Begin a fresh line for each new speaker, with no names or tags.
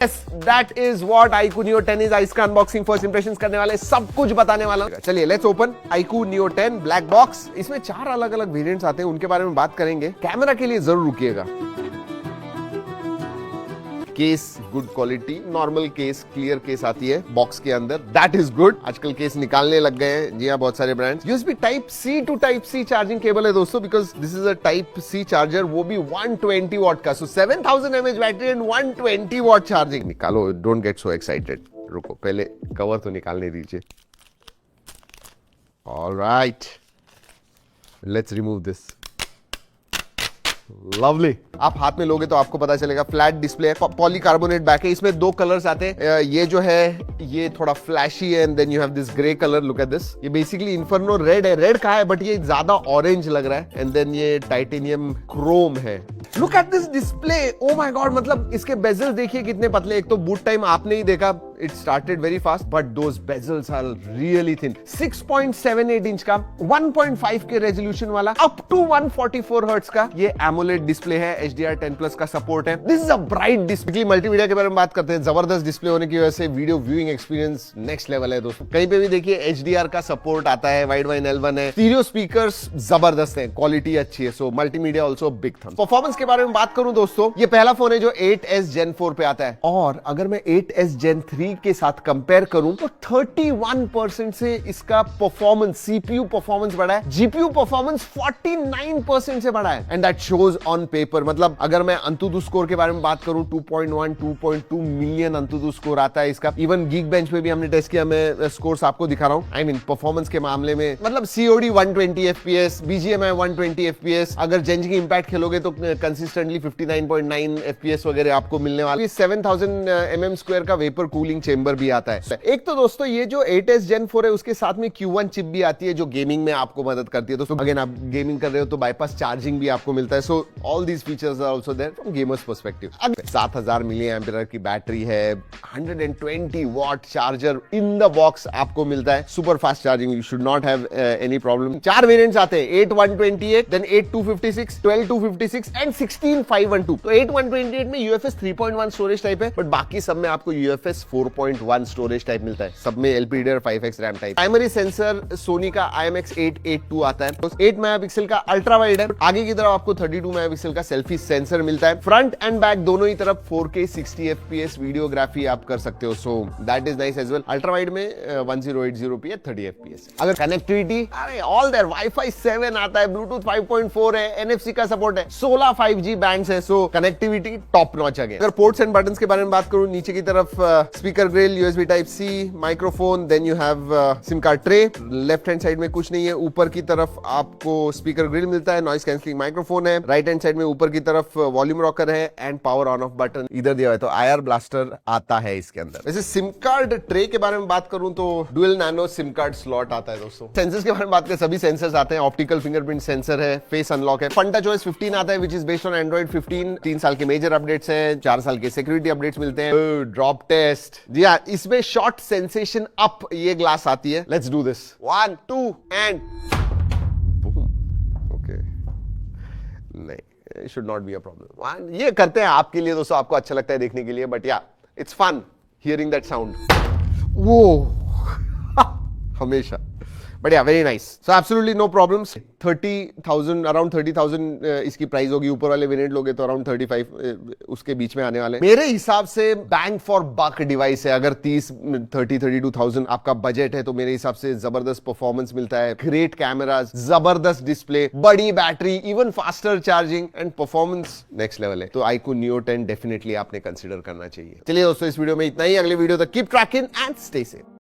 Yes, that is what iQOO Neo 10 is. इसका unboxing first impressions करने वाले, सब कुछ बताने वाला हूं। चलिए let's open iQOO Neo 10 black box. इसमें 4 अलग अलग वेरिएंट्स आते हैं, उनके बारे में बात करेंगे। कैमरा के लिए जरूर रुकिएगा। Case good quality, normal case, clear case आती है बॉक्स के अंदर, दैट इज गुड। आजकल केस निकालने लग गए हैं, जी हाँ, बहुत सारे brands. USB type C to type C charging cable है दोस्तों, because this is a type C charger, वो भी 120 वॉट का। So 7000 mAh battery and 120 watt charging. निकालो, डोंट गेट सो एक्साइटेड, रुको पहले कवर तो निकालने दीजिए। Alright, let's remove this. Lovely. आप हाथ में लोगे तो आपको पता चलेगा, फ्लैट डिस्प्ले है, पॉलीकार्बोनेट बैक है। इसमें 2 कलर्स आते हैं। ये जो है ये थोड़ा फ्लैशी है, and then you have this grey colour, look at this. ये बेसिकली इन्फर्नो रेड है, रेड का है बट ये ज्यादा ऑरेंज लग रहा है। एंड देन ये टाइटेनियम क्रोम है। Look at this display, oh my god, मतलब इसके बेजल्स देखिए कितने पतले। एक तो बूट टाइम आपने ही देखा, it started very fast, but those bezels are really thin. 6.78 inch का 1.5 के रेजोल्यूशन वाला, अप टू 144 हर्ट्ज का ये एमोलेड डिस्प्ले है। HDR10+ का सपोर्ट है। This is a bright display. Multimedia के बारे में बात करते हैं, जबरदस्त डिस्प्ले होने की वजह से video viewing experience next level है दोस्तों। कहीं पे भी देखिए HDR का सपोर्ट आता है, वाइड वाइन L1 है, स्टीरियो स्पीकर्स जबरदस्त है, क्वालिटी अच्छी है। So multimedia also big thumbs. Performance के बारे में बात करूं दोस्तों, ये पहला फोन है जो 8s Gen 4 पे आता है, और अगर मैं 8s Gen 3 के साथ कंपेयर करूं तो 31% से इसका परफॉर्मेंस, सीपीयू परफॉर्मेंस बढ़ा है, जीपीयू परफॉर्मेंस 49% से बढ़ा है, and that shows on paper. मतलब अगर मैं अंतुदु स्कोर के बारे में बात करूं, 2.1 2.2 मिलियन अंतुदु स्कोर आता है इसका। इवन गीक बेंच पे भी हमने टेस्ट किया, मैं स्कोर्स आपको दिखा रहा हूं। आई मीन परफॉर्मेंस के मामले में, मतलब COD 120 FPS, BGMI 120 FPS, अगर जेंजिंग इंपैक्ट खेलोगे तो कंसिस्टेंटली 59.9 FPS वगैरह आपको मिलने वाला है। 7000 mm² का वेपर कूलिंग चेंबर भी आता है। एक तो दोस्तों ये जो 8s Gen 4 है, उसके साथ में Q1 चिप भी आती है, जो गेमिंग में आपको मदद करती है दोस्तों। अगेन आप गेमिंग कर रहे हो तो बाईपास चार्जिंग भी आपको मिलता है। So all these features are also there from gamers perspective. 7000 mAh की बैटरी है, 120 watt charger in the box आपको मिलता है, super fast charging, you should not have any problem. 4 variants आते हैं, 8128, देन 8256, 12256 एंड 16512। तो 8128 में UFS 3.1 स्टोरेज टाइप है, बट बाकी सब में आपको UFS 4.1 स्टोरेज टाइप मिलता है, सब में LPDDR5X RAM type. Primary sensor Soni का IMX882 आता है, 8 मेगापिक्सल का अल्ट्रा वाइड है। आगे की तरफ आपको 32 मेगापिक्सल का सेल्फी सेंसर मिलता है। फ्रंट एंड बैक दोनों ही तरफ 4K 60 FPS वीडियोग्राफी आप कर सकते हो, so that is nice as well. Ultra wide में 1080p 30 FPS। अगर कनेक्टिविटी, अरे ऑल देयर, वाईफाई 7 आता है, ब्लूटूथ 5.4 है, NFC का सपोर्ट है, 16 5G बैंड्स है, सो कनेक्टिविटी टॉप नॉच है। अगर पोर्ट्स एंड बटन्स के बारे में बात करूं, नीचे की तरफ speaker grille, USB type C, microphone, then you have SIM card tray. Left hand side में कुछ नहीं है, ऊपर की तरफ आपको स्पीकर ग्रिल मिलता है, नॉइस कैंसलिंग माइक्रोफोन है। राइट हैंड साइड में ऊपर की तरफ वॉल्यूम रॉकर है and power on off button इधर दिया है, तो IR ब्लास्टर आता है इसके अंदर। वैसे सिम कार्ड ट्रे के बारे में बात करूं तो dual nano SIM card slot आता है दोस्तों। सेंसर्स के बारे में बात करें, सभी सेंसर्स आते हैं, ऑप्टिकल फिंगरप्रिंट सेंसर है, फेस अनलॉक है। फंटा चॉइस 15 आता है, which is based on Android 15। 3 साल के मेजर अपडेट्स हैं, 4 साल के सिक्योरिटी अपडेट्स मिलते हैं, ड्रॉप टेस्ट। जी हाँ, इसमें शॉट सेंसेशन अप ये ग्लास आती है। Let's do this, 1 2 and okay, नहीं, should not be a problem. ये करते हैं आपके लिए दोस्तों, आपको अच्छा लगता है देखने के लिए, but ya it's fun hearing that sound. वो हमेशा, but ya very nice. So absolutely no problems. 30,000, around 30,000 इसकी प्राइस होगी। ऊपर वाले वेरिएंट लोगे तो अराउंड 35 उसके बीच में आने वाले। मेरे हिसाब से बैंग फॉर बक डिवाइस है। अगर 32,000 आपका बजट है तो मेरे हिसाब से जबरदस्त परफॉर्मेंस मिलता है, ग्रेट कैमरास, जबरदस्त डिस्प्ले, बड़ी battery, even faster charging and performance next level है। तो iQOO Neo 10 डेफिनेटली आपने कंसिडर करना चाहिए। चलिए दोस्तों, इस वीडियो में इतना ही। अगले वीडियो तक keep trekking and stay safe.